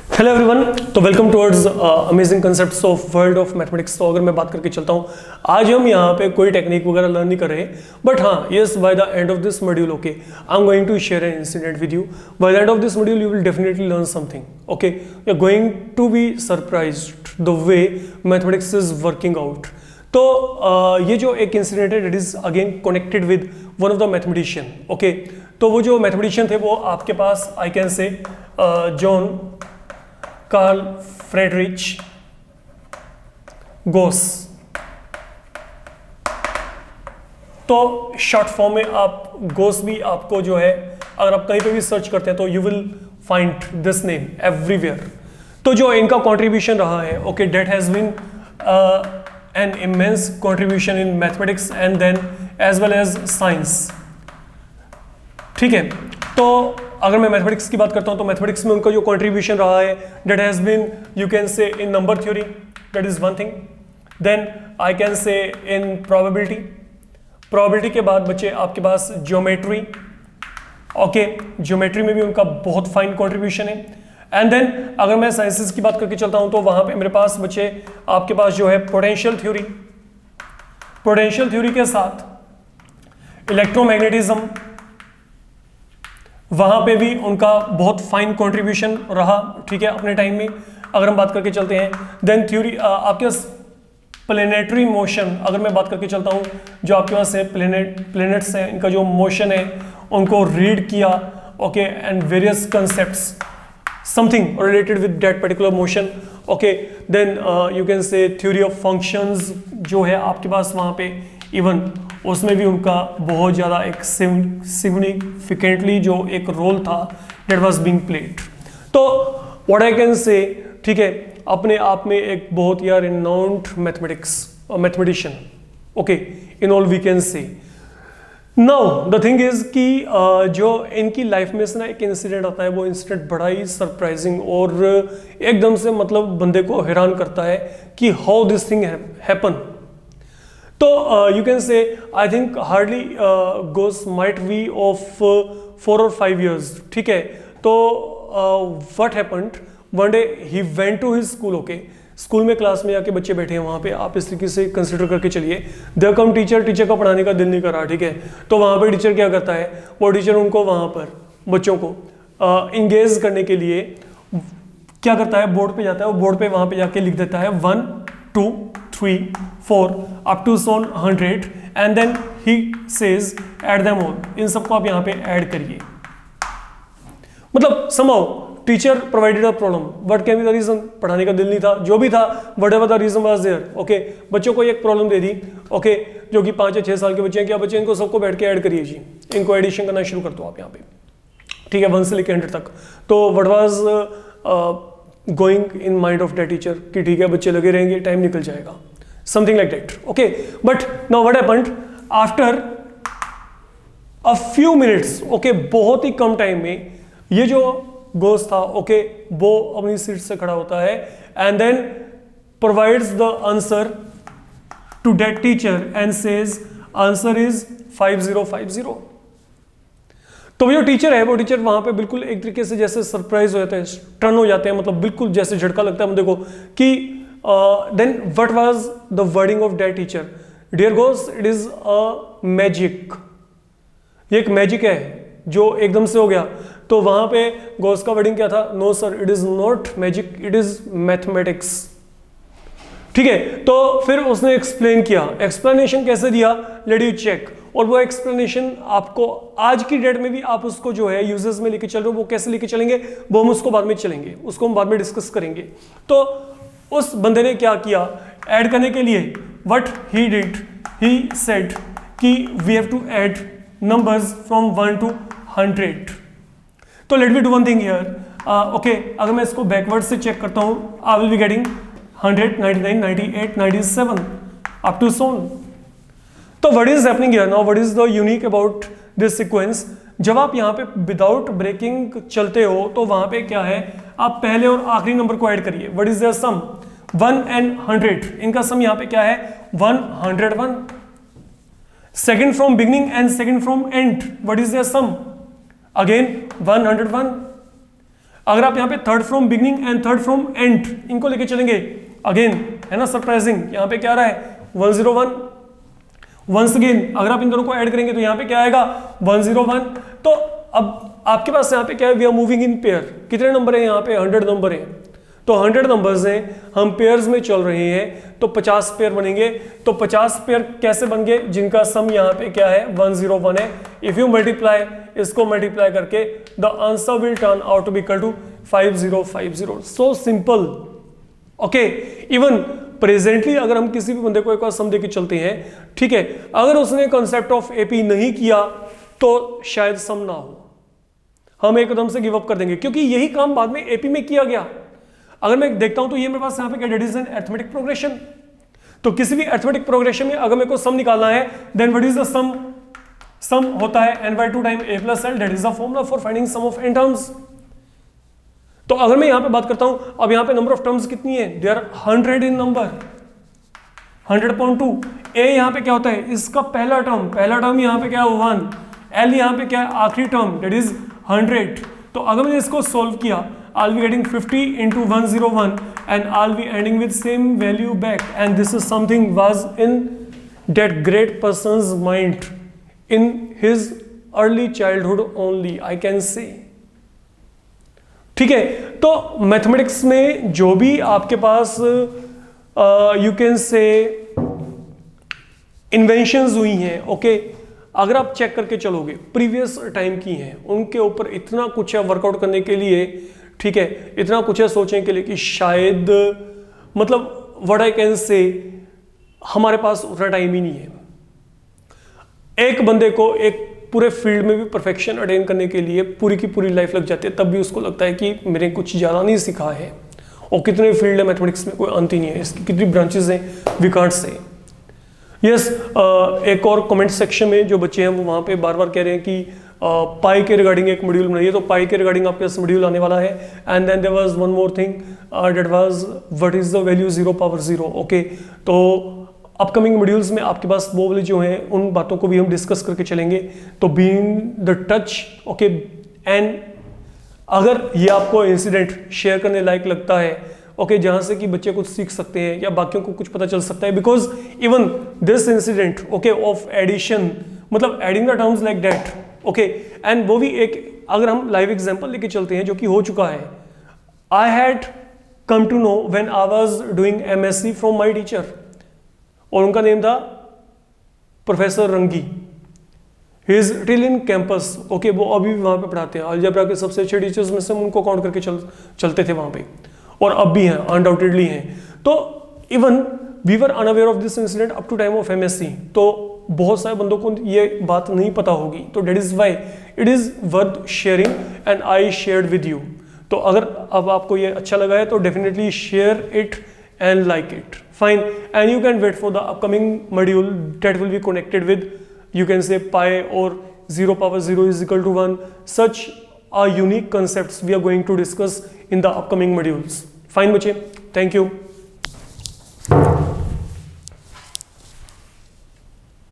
Hello everyone, तो welcome towards amazing concepts of world of mathematics. तो अगर मैं बात करके चलता हूँ, आज हम यहाँ पे कोई टेक्निक वगैरह लर्न नहीं कर रहे, बट हाँ yes, by the end of this module okay I am going to share an incident with you. By the end of this module you will definitely learn something okay, you are going to be surprised the way mathematics is working out. तो ये जो एक incident है, it is again connected with one of the mathematician okay. तो वो जो mathematician थे वो आपके पास आई can say John Carl Friedrich Gauss. तो शॉर्ट फॉर्म में आप गोस भी आपको जो है, अगर आप कहीं पे भी सर्च करते हैं तो you will find this name everywhere. तो जो इनका कंट्रीब्यूशन रहा है okay, that has been an immense contribution in mathematics and then as well as science. ठीक है, तो अगर मैं मैथमेटिक्स की बात करता हूं तो मैथमेटिक्स में उनका जो कंट्रीब्यूशन रहा है, that has been you can say in number theory, that is one thing. Then I can say in probability के बाद बच्चे आपके पास ज्योमेट्री ओके, ज्योमेट्री में भी उनका बहुत फाइन कंट्रीब्यूशन है। एंड देन अगर मैं साइंसेस की बात करके चलता हूं तो वहां पे मेरे पास बच्चे आपके पास जो है पोटेंशियल थ्योरी के साथ इलेक्ट्रोमैग्नेटिज्म, वहां पे भी उनका बहुत फाइन कंट्रीब्यूशन रहा। ठीक है, अपने टाइम में अगर हम बात करके चलते हैं, देन थ्योरी आपके पास प्लेनेटरी मोशन, अगर मैं बात करके चलता हूं, जो आपके पास है प्लेनेट्स हैं, इनका जो मोशन है उनको रीड किया okay, and various concepts something related with that particular motion okay. Then you can say theory of functions जो है आपके पास वहां पे, इवन उसमें भी उनका बहुत ज़्यादा एक सिग्निफिकेंटली जो एक रोल था दैट वाज बीइंग प्लेड। तो व्हाट आई कैन से, ठीक है, अपने आप में एक बहुत यार renowned mathematician okay, in all we can say. Now the thing is कि जो इनकी लाइफ में से ना एक इंसिडेंट आता है, वो इंसिडेंट बड़ा ही सरप्राइजिंग और एकदम से मतलब बंदे को हैरान करता है कि हाउ दिस थिंग हैपन। तो you can say I think hardly Gauss might be of 4 or 5 years। ठीक है, तो what happened, one day he went to his school okay. School में क्लास में जाके बच्चे बैठे हैं वहाँ पे, आप इस तरीके से कंसिडर करके चलिए। देयर कम टीचर का पढ़ाने का दिल नहीं कर रहा। ठीक है, तो वहाँ पे टीचर क्या करता है, वो टीचर उनको वहाँ पर बच्चों को इंगेज करने के लिए क्या करता है, बोर्ड पे जाता है, वो बोर्ड पे वहाँ पे जाके लिख देता है 1 2 3 4 up to 100 and then he says add them all। इन सबको आप यहाँ पे ऐड करिए। मतलब somehow teacher provided a problem, what can be the reason, पढ़ाने का दिल नहीं था, जो भी था, whatever the reason was there okay. बच्चों को एक प्रॉब्लम दे दी ओके, जो कि 5 या 6 साल के बच्चे हैं, क्या बच्चे, इनको सबको बैठ के ऐड करिए जी, इनको एडिशन करना शुरू कर दो आप यहाँ पे। ठीक है, 1 से लेकर 100 तक। तो what was going in mind of that teacher कि ठीक है बच्चे लगे रहेंगे, टाइम निकल जाएगा, something like that okay. But now what happened after a few minutes okay, बहुत ही कम टाइम में ये जो गोस था ओके, वो अपनी सीट से खड़ा होता है and then provides the answer to that teacher and says answer is 5050। तो वो जो टीचर है, वो टीचर वहां पे बिल्कुल एक तरीके से जैसे सरप्राइज हो जाते हैं, टर्न हो जाते हैं, मतलब बिल्कुल जैसे झटका लगता है देखो कि then what was the wording of that teacher, dear Gauss it is a magic. ये एक मैजिक है जो एकदम से हो गया। तो वहां पे गोस का वर्डिंग क्या था, no sir it is not magic, it is mathematics. ठीक है, तो फिर उसने एक्सप्लेन किया, एक्सप्लेनेशन कैसे दिया, लेट यू चेक। और वो एक्सप्लेनेशन आपको आज की डेट में भी आप उसको जो है यूजेस में लेके चल रहे हो, वो कैसे लेके चलेंगे वो हम उसको बाद में चलेंगे, उसको हम बाद में डिस्कस करेंगे। तो उस बंदे ने क्या किया, ऐड करने के लिए what he did, he said कि we have to add numbers from 1 to 100। तो let me do one thing here okay, अगर मैं इसको बैकवर्ड से चेक करता हूं, I will be getting 100 99 98 97 up to 100। तो what is happening here now, what is the unique about this sequence, जब आप यहाँ पे विदाउट ब्रेकिंग चलते हो तो वहां पे क्या है, आप पहले और आखिरी नंबर को ऐड करिए। What is there sum, 1 and 100, इनका सम यहाँ पे क्या है 101। Second from beginning and second from end, what is there sum, again 101। अगर आप यहाँ पे third from beginning and third from end इनको लेके चलेंगे, अगेन है ना सरप्राइजिंग, यहाँ पे क्या आ रहा है 101। वंस अगेन अगर आप इन दोनों को ऐड करेंगे तो यहाँ पे क्या आएगा 101। तो अब आपके पास यहाँ पे क्या है, we are moving in pair. कितने नंबर है यहाँ पे 100 नंबर है, तो 100 नंबर्स हैं, हम पेयर्स में चल रहे हैं, तो 50 पेयर बनेंगे। तो 50 पेयर कैसे बन गए, जिनका सम यहाँ पे क्या है 101 है। इफ यू मल्टीप्लाई, इसको मल्टीप्लाई करके the answer will turn out to be equal to 5050। So simple. Okay, even presently अगर हम किसी भी बंदे को एक बार सम देके चलते हैं, ठीक है, अगर उसने कॉन्सेप्ट ऑफ एपी नहीं किया तो शायद सम ना हो, हम एकदम से गिव अप कर देंगे, क्योंकि यही काम बाद में एपी में किया गया। अगर मैं देखता हूं तो ये मेरे पास यहाँ पे क्या, that is an arithmetic progression. तो किसी भी अरिथमेटिक प्रोग्रेशन में अगर मेरे को सम निकालना है, then what is the sum? Sum होता है n/2 time a plus l, that is the formula for finding sum of n terms. तो अगर मैं यहां पे बात करता हूं, अब यहां पे नंबर ऑफ टर्म्स कितनी है, देयर 100 इन नंबर, 100.2। a यहां पे क्या होता है, इसका पहला टर्म यहां पे क्या है 1, l यहां पे क्या है आखिरी टर्म, दैट इज 100। तो अगर मैंने इसको सॉल्व किया, I'll be getting 50 into 101 and I'll be ending with same value back, and this is something was in that great person's mind in his early childhood only, I can say। ठीक है, तो mathematics में जो भी आपके पास you can से inventions हुई हैं, ओके, अगर आप चेक करके चलोगे प्रीवियस टाइम की हैं, उनके ऊपर इतना कुछ है वर्कआउट करने के लिए, ठीक है, इतना कुछ है सोचने के लिए कि शायद मतलब व्हाट आई कैन से हमारे पास उतना टाइम ही नहीं है। एक बंदे को एक पूरे फील्ड में भी परफेक्शन अटेन करने के लिए पूरी की पूरी लाइफ लग जाती है, तब भी उसको लगता है कि मैंने कुछ ज़्यादा नहीं सीखा है। और कितने फील्ड है मैथमेटिक्स में, कोई अंत ही नहीं है, इसकी कितनी ब्रांचेस हैं, वी कांट से। यस, एक और कमेंट सेक्शन में जो बच्चे हैं वो वहाँ पे बार बार कह रहे हैं कि पाई के रिगार्डिंग एक मॉड्यूल बनाइए, तो पाई के रिगार्डिंग आपके पास मॉड्यूल आने वाला है। And then there was one more thing, that was what is the value 0/0। ओके, तो अपकमिंग मॉड्यूल्स में आपके पास वो वाले जो हैं उन बातों को भी हम डिस्कस करके चलेंगे। तो be in the touch, okay. And अगर ये आपको इंसिडेंट शेयर करने लायक लगता है, ओके, जहाँ से कि बच्चे कुछ सीख सकते हैं या बाकियों को कुछ पता चल सकता है, because even this incident, okay, of addition, मतलब adding the terms like that, okay, and वो भी एक, अगर हम लाइव एग्जांपल लेके चलते हैं जो कि हो चुका है। I had come to know when I was doing MSc from my teacher, और उनका नेम था professor Rangi. He is till in campus, okay, वो अभी भी वहाँ पे पढ़ाते हैं। अलजेब्रा के सबसे अच्छे टीचर्स में से हम उनको काउंट करके चलते थे वहाँ पे, और अब भी हैं, अनडाउटेडली हैं। तो even we were unaware of this incident up to time of MSc, तो बहुत सारे बंदों को ये बात नहीं पता होगी। तो that is why it is worth sharing and I shared with you. तो अगर अब आपको ये अच्छा लगा है तो definitely share it and like it, fine. And you can wait for the upcoming module that will be connected with, you can say pi और 0/0 is equal to 1. Such are unique concepts we are going to discuss in the upcoming modules. Fine बच्चे, thank you.